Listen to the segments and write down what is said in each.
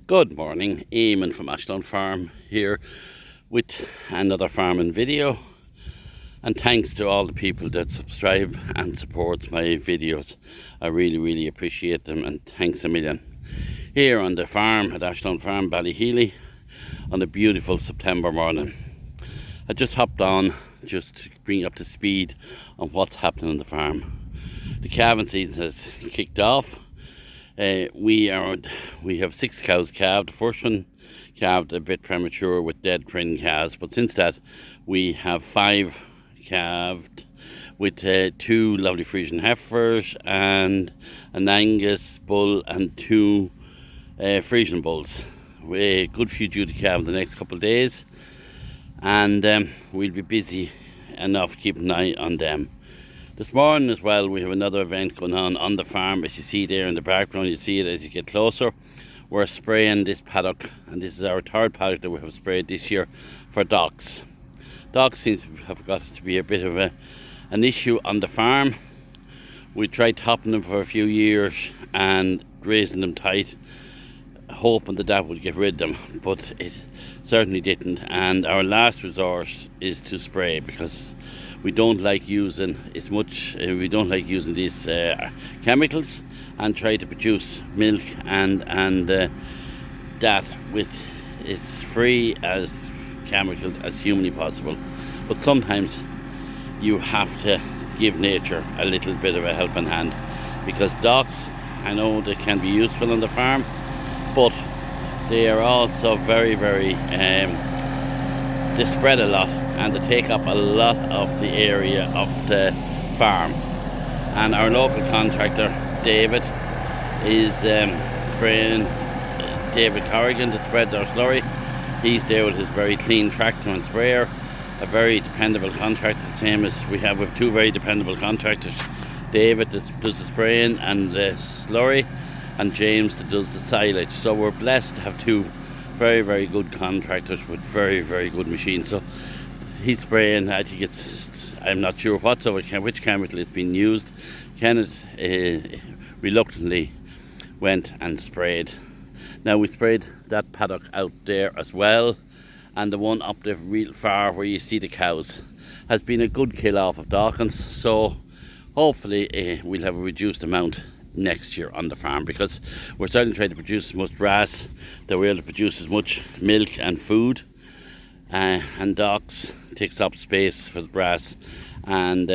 Good morning, Eamon from Ashland Farm here with another farming video, and thanks to all the people that subscribe and support my videos. I really appreciate them, and thanks a million. Here on the farm at Ashland Farm, Ballyhealy, on a beautiful September morning. I just hopped on just to bring you up to speed on what's happening on the farm. The calving season has kicked off. We have 6 cows calved. The first one calved a bit premature with dead pregnant calves, but since that we have 5 calved with 2 lovely Friesian heifers and an Angus bull and 2 Friesian bulls. A good few due to calve in the next couple of days, and we'll be busy enough keeping an eye on them. This morning as well, we have another event going on the farm. As you see there in the background, you see it as you get closer. We're spraying this paddock, and this is our 3rd paddock that we have sprayed this year for docks. Docks seems to have got to be a bit of an issue on the farm. We tried topping them for a few years and raising them tight, hoping that would get rid of them, but it certainly didn't. And our last resource is to spray, because we don't like using these chemicals, and try to produce milk and that with as free as chemicals as humanly possible. But sometimes you have to give nature a little bit of a helping hand, because docks, I know they can be useful on the farm, but they are also very they spread a lot, and they take up a lot of the area of the farm. And our local contractor David is spraying, David Corrigan, that spreads our slurry. He's there with his very clean tractor and sprayer, a very dependable contractor, the same as we have with 2 very dependable contractors. David that does the spraying and the slurry, and James that does the silage. So we're blessed to have 2 very good contractors with very good machines. So he's spraying, I think I'm not sure which chemical is being used. Kenneth reluctantly went and sprayed. Now we sprayed that paddock out there as well, and the one up there real far where you see the cows has been a good kill off of Dawkins. So hopefully we'll have a reduced amount next year on the farm, because we're starting to try to produce as much grass that we're able to produce as much milk and food, and docks takes up space for the grass, and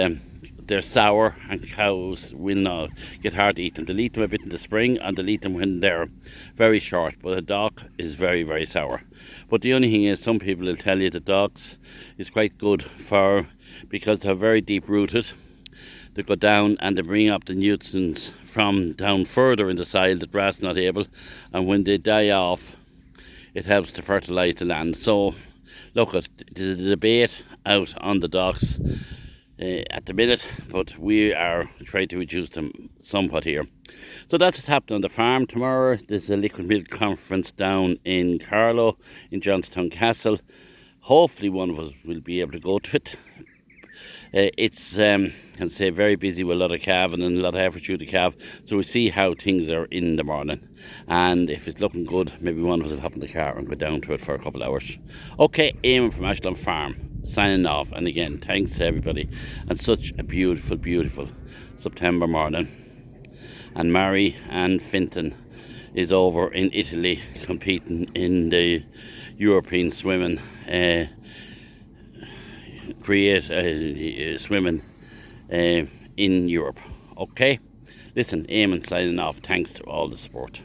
they're sour, and cows will not get hard to eat them. They'll eat them a bit in the spring, and they'll eat them when they're very short, but a dock is very sour. But the only thing is, some people will tell you that docks is quite good because they're very deep rooted. They go down and they bring up the nutrients from down further in the soil that grass is not able, and when they die off, it helps to fertilise the land. So look, there's a debate out on the docks at the minute, but we are trying to reduce them somewhat here. So that's what's happening on the farm. Tomorrow there's a liquid milk conference down in Carlow in Johnstown Castle. Hopefully one of us will be able to go to it. It's can say very busy with a lot of calving and a lot of effort due to calve, so we'll see how things are in the morning, and if it's looking good, maybe one of us will hop in the car and go down to it for a couple of hours. Okay, Eamon from Ashland Farm signing off, and again thanks to everybody, and such a beautiful September morning. And Mary and Finton is over in Italy competing in the European swimming swimming in Europe. Okay, listen, Eamon signing off. Thanks to all the support.